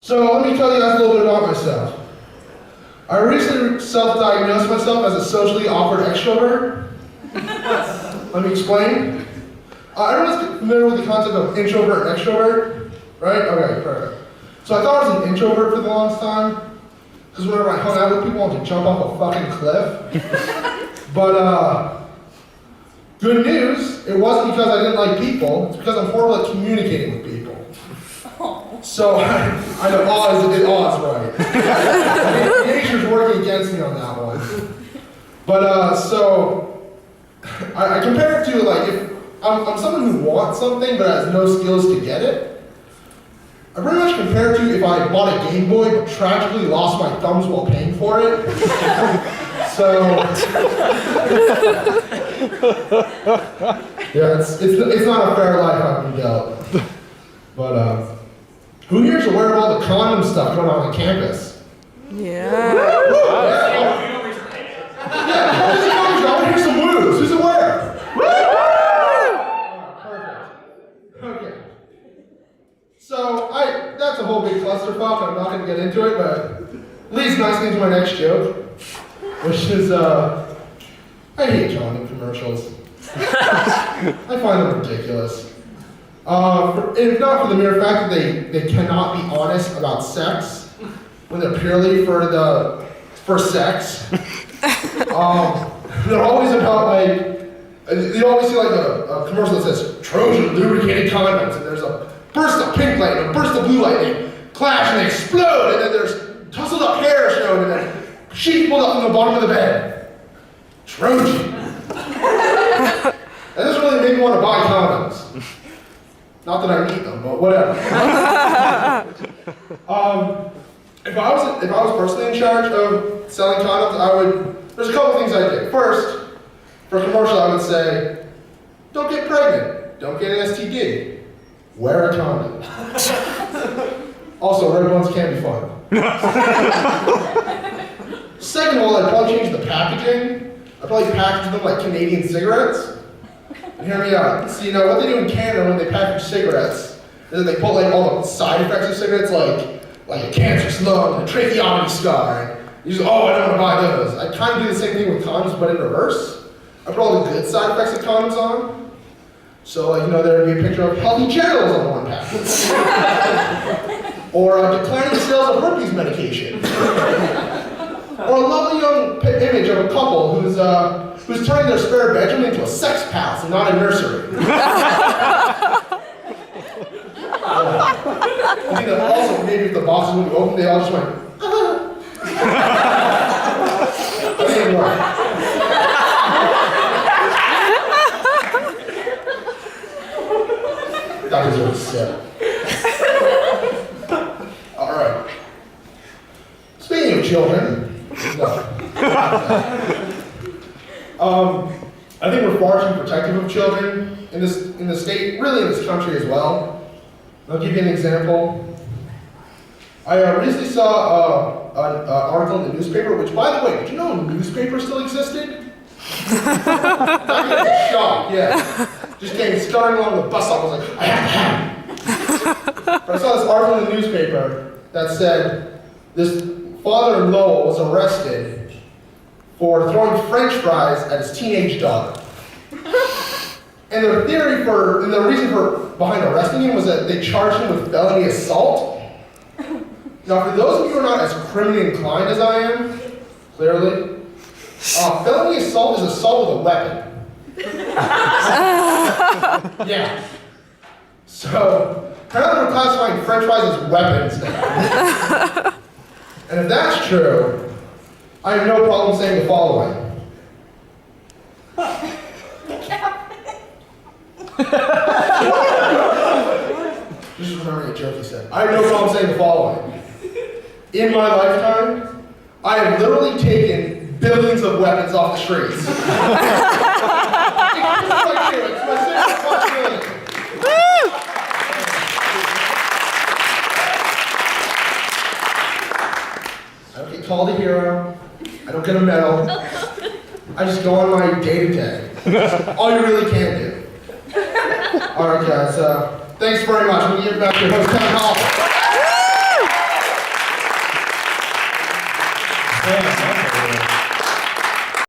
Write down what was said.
So let me tell you guys a little bit about myself. I recently self-diagnosed myself as a socially awkward extrovert. Let me explain. Everyone's familiar with the concept of introvert and extrovert, right? Okay, perfect. So I thought I was an introvert for the longest time, because whenever I hung out with people, I wanted to jump off a fucking cliff. But good news, it wasn't because I didn't like people, it's because I'm horrible at communicating with people. So I know odds right. Nature's working against me on that one. But so I compare it to like if I'm someone who wants something but has no skills to get it. I pretty much compare it to if I bought a Game Boy but tragically lost my thumbs while paying for it. So yeah, it's not a fair life I've been dealt. But who here's aware of all the condom stuff going on campus? Yeah. Yeah, here's some woos. Who's aware? Perfect. Okay. So that's a whole big clusterfuck. I'm not going to get into it, but leads nicely into my next joke, which is I hate John commercials. I find them ridiculous. If not for the mere fact that they cannot be honest about sex when they're purely for sex. They're always about like, you always see like a commercial that says Trojan lubricated condoms, and there's a burst of pink light and a burst of blue light, and they clash and they explode, and then there's tousled up hair shown, and then sheet pulled up from the bottom of the bed. Trojan. That doesn't really make me want to buy condoms. Not that I need them, but whatever. If I was personally in charge of selling condoms, there's a couple things I'd do. First, for a commercial, I would say, don't get pregnant, don't get an STD, wear a condom. Also, red ones can be fun. Second of all, I'd probably change the packaging. I'd probably package them like Canadian cigarettes. And hear me out. See, now what they do in Canada when they package cigarettes is they put like all the side effects of cigarettes, like a cancerous lung, a tracheotomy scar, and you just, oh, I don't want to buy those. I kind of do the same thing with condoms, but in reverse. I put all the good side effects of condoms on. So, like, there would be a picture of healthy genitals on one package. Or declining sales of herpes medication. Or a lovely young image of a couple who's turning their spare bedroom into a sex palace and not a nursery. I think that also maybe if the boxes would be open, they all just went, That didn't work. That deserves a sip. All right. Speaking of children, no. I think we're far too protective of children in the state, really in this country as well. I'll give you an example. I recently saw an article in the newspaper, which, by the way, did you know a newspaper still existed? I shocked, yeah. Just came starting along the bus stop. I was like, I have to have it. But I saw this article in the newspaper that said this father in Lowell was arrested for throwing French fries at his teenage daughter. And the reason behind arresting him was that they charged him with felony assault. Now, for those of you who are not as criminally inclined as I am, clearly, felony assault is assault with a weapon. Yeah. So, apparently we're classifying French fries as weapons now. And if that's true, I have no problem saying the following. Just remembering a joke he said. I have no problem saying the following. In my lifetime, I have literally taken billions of weapons off the streets. It's my civic responsibility. I don't get called a hero. I don't get a medal. I just go on my day-to-day. All you really can do. All right, guys. Thanks very much. I'm going to give it back to your host, Kevin Hall. Fantastic.